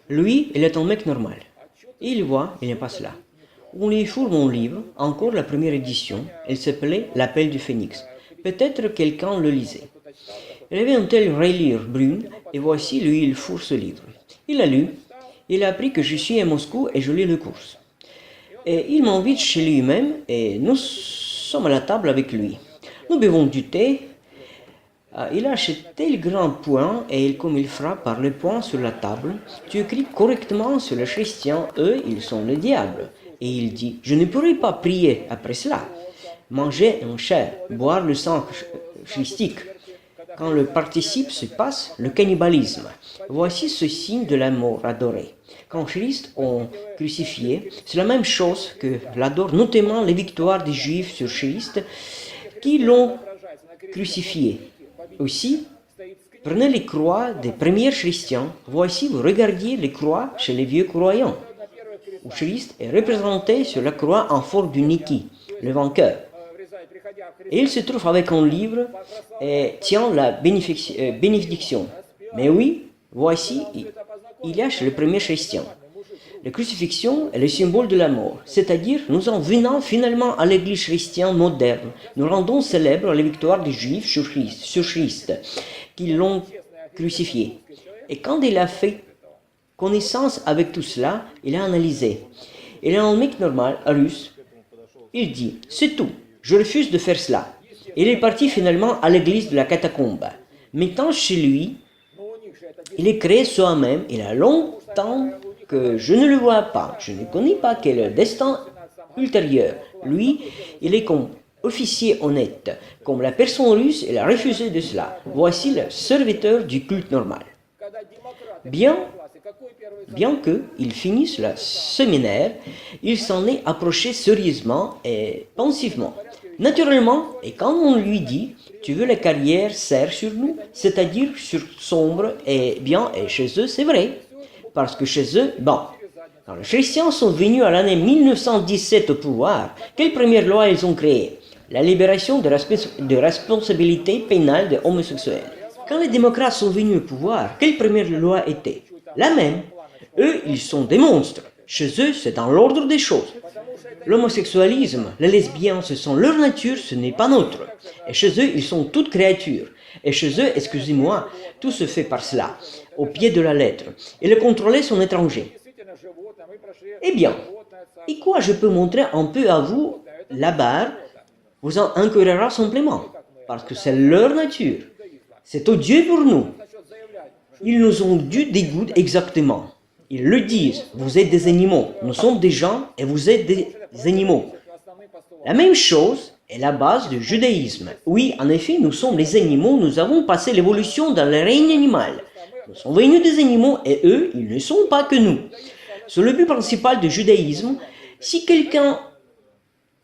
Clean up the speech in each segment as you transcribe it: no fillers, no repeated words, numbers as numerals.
Lui, il est un mec normal. Et il voit, il n'est pas cela. On lui fourre mon livre, encore la première édition. Elle s'appelait L'appel du phénix. Peut-être quelqu'un le lisait. Il avait une telle reliure brune, et voici lui, il fourre ce livre. Il l'a lu, il a appris que je suis à Moscou et je lis le cours. Et il m'invite chez lui-même et nous sommes à la table avec lui. Nous buvons du thé. Il a acheté le grand poing et comme il frappe par le poing sur la table, tu écris correctement sur les chrétiens, eux, ils sont le diable. Et il dit, je ne pourrai pas prier après cela. Manger une chair, boire le sang christique. Quand le participe se passe, le cannibalisme. Voici ce signe de la mort adorée. Quand Christ est crucifié, c'est la même chose que l'adore notamment les victoires des Juifs sur Christ qui l'ont crucifié. Aussi, prenez les croix des premiers chrétiens. Voici, vous regardiez les croix chez les vieux croyants, où Christ est représenté sur la croix en forme du Niki, le vainqueur. Et il se trouve avec un livre et tient la bénédiction. Mais oui, voici, il y a chez le premier chrétien. La crucifixion est le symbole de la mort, c'est-à-dire nous en venons finalement à l'église chrétienne moderne. Nous rendons célèbre la victoire des Juifs sur Christ, qui l'ont crucifié. Et quand il a fait connaissance avec tout cela, il a analysé. Il est un mec normal, russe. Il dit, c'est tout, je refuse de faire cela. Il est parti finalement à l'église de la catacombe. Maintenant chez lui, il est créé soi-même, il a longtemps que je ne le vois pas, je ne connais pas quel est le destin ultérieur. Lui, il est comme officier honnête, comme la personne russe, il a refusé de cela. Voici le serviteur du culte normal. Bien qu'il finisse le séminaire, il s'en est approché sérieusement et pensivement. Naturellement, et quand on lui dit « Tu veux la carrière serre sur nous », c'est-à-dire sur sombre, et bien, et chez eux, c'est vrai. Parce que chez eux, quand les chrétiens sont venus à l'année 1917 au pouvoir, quelle première loi ils ont créée? La libération de responsabilité pénale des homosexuels. Quand les démocrates sont venus au pouvoir, quelle première loi était? La même. Eux, ils sont des monstres. Chez eux, c'est dans l'ordre des choses. L'homosexualisme, les lesbiens, ce sont leur nature, ce n'est pas notre. Et chez eux, ils sont toutes créatures. Et chez eux, excusez-moi, tout se fait par cela, au pied de la lettre. Et les contrôler sont étrangers. Eh bien, et quoi je peux montrer un peu à vous, la barre, vous en inquiétera simplement, parce que c'est leur nature. C'est odieux pour nous. Ils nous ont du dégoût exactement. Ils le disent, vous êtes des animaux, nous sommes des gens et vous êtes des animaux. La même chose est la base du judaïsme. Oui, en effet, nous sommes les animaux, nous avons passé l'évolution dans le règne animal. Nous sommes venus des animaux et eux, ils ne sont pas que nous. C'est le but principal du judaïsme. Si quelqu'un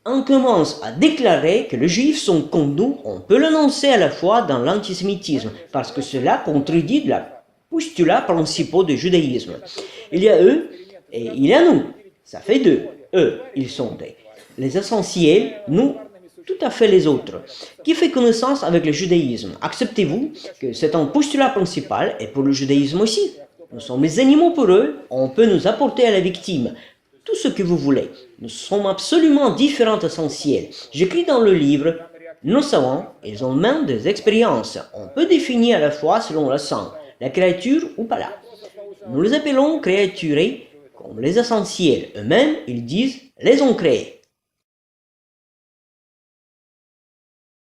en commence à déclarer que les juifs sont comme nous, on peut l'annoncer à la fois dans l'antisémitisme, parce que cela contredit la postulats principaux du judaïsme. Il y a eux et il y a nous. Ça fait deux. Eux, ils sont les essentiels, nous, tout à fait les autres. Qui fait connaissance avec le judaïsme? Acceptez-vous que c'est un postulat principal et pour le judaïsme aussi. Nous sommes les animaux pour eux, on peut nous apporter à la victime tout ce que vous voulez. Nous sommes absolument différents essentiels. J'écris dans le livre, nos savants, ils ont même des expériences. On peut définir à la fois selon le sang, la créature ou pas là. Nous les appelons créaturés comme les essentiels. Eux-mêmes, ils disent les ont créés.